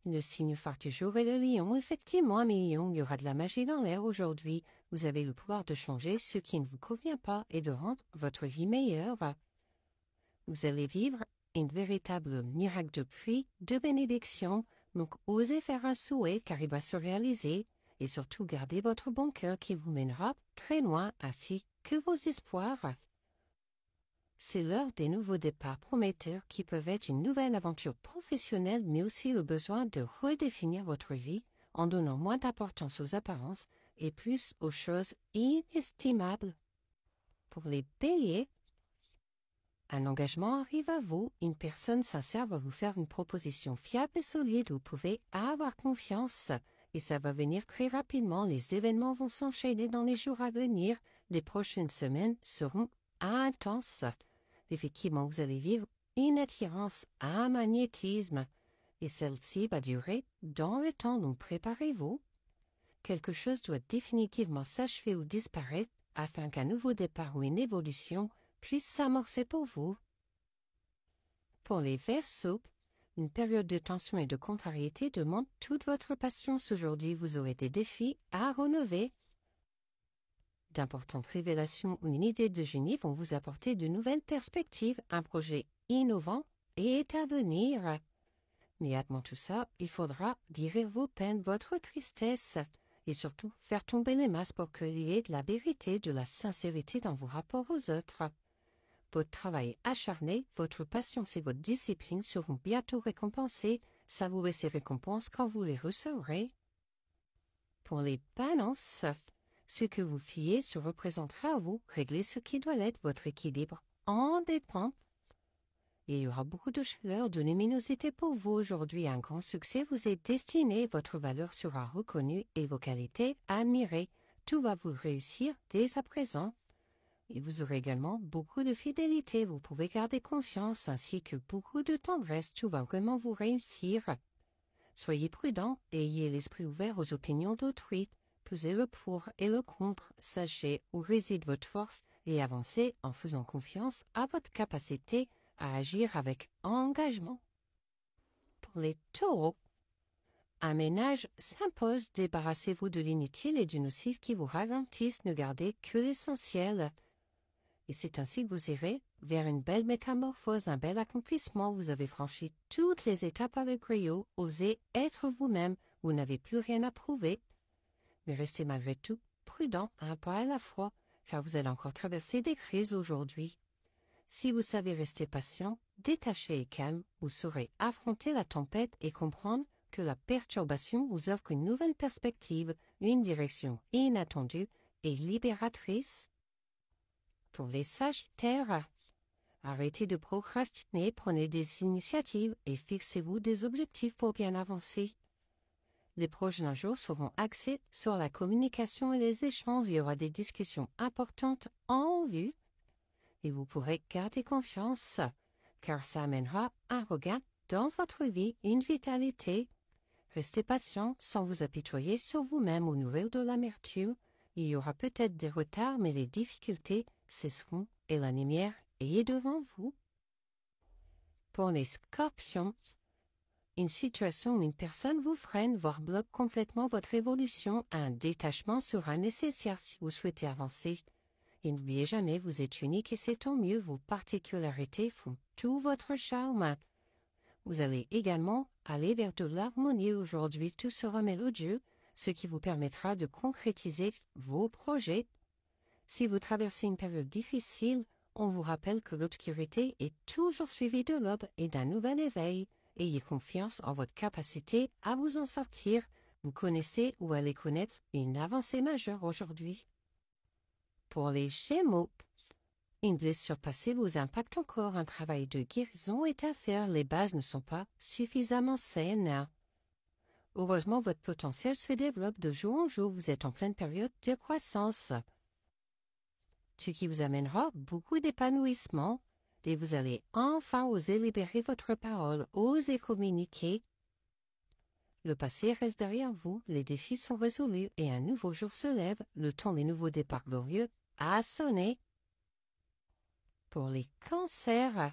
Le signe phare du jour est le lion. Effectivement, mes lions, il y aura de la magie dans l'air aujourd'hui. Vous avez le pouvoir de changer ce qui ne vous convient pas et de rendre votre vie meilleure. Vous allez vivre un véritable miracle de pluie, de bénédiction. Donc, osez faire un souhait car il va se réaliser. Et surtout, gardez votre bon cœur qui vous mènera très loin ainsi que vos espoirs. C'est l'heure des nouveaux départs prometteurs qui peuvent être une nouvelle aventure professionnelle, mais aussi le besoin de redéfinir votre vie en donnant moins d'importance aux apparences et plus aux choses inestimables. Pour les béliers, un engagement arrive à vous, une personne sincère va vous faire une proposition fiable et solide, vous pouvez avoir confiance et ça va venir très rapidement, les événements vont s'enchaîner dans les jours à venir, les prochaines semaines seront intenses. Effectivement, vous allez vivre une attirance, un magnétisme, et celle-ci va durer dans le temps, donc préparez-vous. Quelque chose doit définitivement s'achever ou disparaître afin qu'un nouveau départ ou une évolution puisse s'amorcer pour vous. Pour les Verseaux, une période de tension et de contrariété demande toute votre patience. Aujourd'hui, vous aurez des défis à relever. D'importantes révélations ou une idée de génie vont vous apporter de nouvelles perspectives, un projet innovant est à venir. Mais avant tout ça, il faudra guérir vos peines, votre tristesse, et surtout faire tomber les masques pour qu'il y ait de la vérité, de la sincérité dans vos rapports aux autres. Votre travail acharné, votre patience et votre discipline seront bientôt récompensés. Savourez ces récompenses quand vous les recevrez. Pour les balances, ce que vous fiez se représentera à vous. Réglez ce qui doit l'être, votre équilibre en dépend. Et il y aura beaucoup de chaleur, de luminosité pour vous aujourd'hui. Un grand succès vous est destiné. Votre valeur sera reconnue et vos qualités admirées. Tout va vous réussir dès à présent. Et vous aurez également beaucoup de fidélité. Vous pouvez garder confiance ainsi que beaucoup de tendresse. Tout va vraiment vous réussir. Soyez prudent et ayez l'esprit ouvert aux opinions d'autrui. Pesez le pour et le contre. Sachez où réside votre force et avancez en faisant confiance à votre capacité à agir avec engagement. Pour les taureaux, un ménage s'impose. Débarrassez-vous de l'inutile et du nocif qui vous ralentissent. Ne gardez que l'essentiel. Et c'est ainsi que vous irez vers une belle métamorphose, un bel accomplissement. Vous avez franchi toutes les étapes avec brio. Osez être vous-même. Vous n'avez plus rien à prouver. Mais restez malgré tout prudent, un pas à la fois, car vous allez encore traverser des crises aujourd'hui. Si vous savez rester patient, détaché et calme, vous saurez affronter la tempête et comprendre que la perturbation vous offre une nouvelle perspective, une direction inattendue et libératrice. Pour les Sagittaires, arrêtez de procrastiner, prenez des initiatives et fixez-vous des objectifs pour bien avancer. Les prochains jours seront axés sur la communication et les échanges. Il y aura des discussions importantes en vue et vous pourrez garder confiance car ça amènera un regain dans votre vie, une vitalité. Restez patient sans vous apitoyer sur vous-même ou nourrir de l'amertume. Il y aura peut-être des retards, mais les difficultés cesseront et la lumière est devant vous. Pour les Scorpions, une situation où une personne vous freine, voire bloque complètement votre évolution, un détachement sera nécessaire si vous souhaitez avancer. Et n'oubliez jamais, vous êtes unique et c'est tant mieux, vos particularités font tout votre charme. Vous allez également aller vers de l'harmonie aujourd'hui, tout sera mélodieux, ce qui vous permettra de concrétiser vos projets. Si vous traversez une période difficile, on vous rappelle que l'obscurité est toujours suivie de l'aube et d'un nouvel éveil. Ayez confiance en votre capacité à vous en sortir. Vous connaissez ou allez connaître une avancée majeure aujourd'hui. Pour les Gémeaux, une blessure passée vous impacte encore. Un travail de guérison est à faire. Les bases ne sont pas suffisamment saines. Heureusement, votre potentiel se développe de jour en jour. Vous êtes en pleine période de croissance, ce qui vous amènera beaucoup d'épanouissement. Et vous allez enfin oser libérer votre parole, oser communiquer. Le passé reste derrière vous, les défis sont résolus et un nouveau jour se lève. Le temps des nouveaux départs glorieux a sonné. Pour les cancers,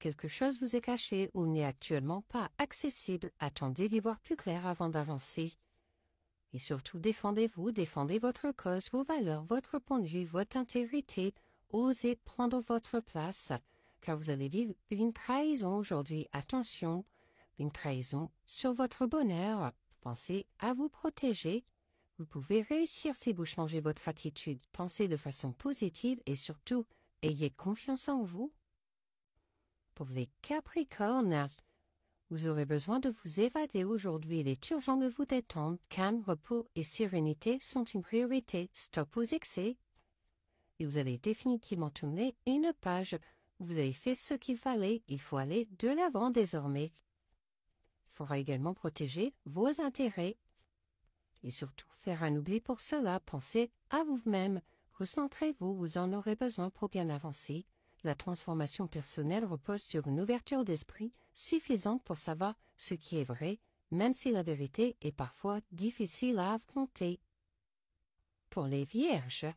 quelque chose vous est caché ou n'est actuellement pas accessible, attendez d'y voir plus clair avant d'avancer. Et surtout, défendez-vous, défendez votre cause, vos valeurs, votre point de vue, votre intégrité. Osez prendre votre place, car vous allez vivre une trahison aujourd'hui. Attention, une trahison sur votre bonheur. Pensez à vous protéger. Vous pouvez réussir si vous changez votre attitude. Pensez de façon positive et surtout, ayez confiance en vous. Pour les Capricornes, vous aurez besoin de vous évader aujourd'hui. Il est urgent de vous détendre. Calme, repos et sérénité sont une priorité. Stop aux excès. Et vous allez définitivement tourner une page. Vous avez fait ce qu'il fallait. Il faut aller de l'avant désormais. Il faudra également protéger vos intérêts. Et surtout, faire un oubli pour cela. Pensez à vous-même. Recentrez-vous. Vous en aurez besoin pour bien avancer. La transformation personnelle repose sur une ouverture d'esprit suffisante pour savoir ce qui est vrai, même si la vérité est parfois difficile à affronter. Pour les Vierges,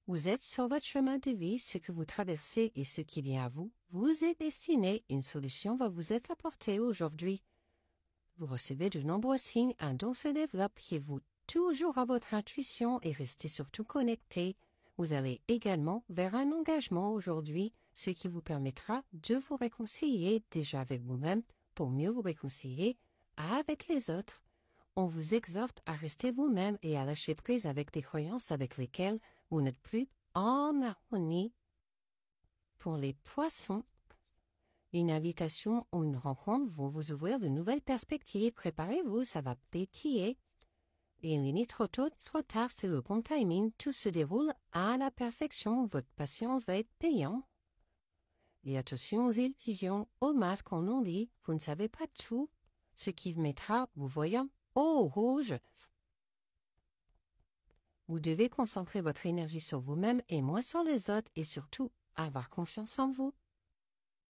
vous êtes sur votre chemin de vie, ce que vous traversez et ce qui vient à vous vous est destiné. Une solution va vous être apportée aujourd'hui. Vous recevez de nombreux signes, un don se développe, fiez-vous toujours à votre intuition et restez surtout connecté. Vous allez également vers un engagement aujourd'hui, ce qui vous permettra de vous réconcilier déjà avec vous-même pour mieux vous réconcilier avec les autres. On vous exhorte à rester vous-même et à lâcher prise avec des croyances avec lesquelles vous n'êtes plus en harmonie. Pour les Poissons, une invitation ou une rencontre vont vous ouvrir de nouvelles perspectives. Préparez-vous, ça va pétiller. Et il n'est ni trop tôt ni trop tard, c'est le bon timing. Tout se déroule à la perfection. Votre patience va être payante. Et attention aux illusions, aux masques, on en dit. Vous ne savez pas tout. Ce qui vous mettra, vous voyant, au rouge. Vous devez concentrer votre énergie sur vous-même et moins sur les autres et surtout avoir confiance en vous.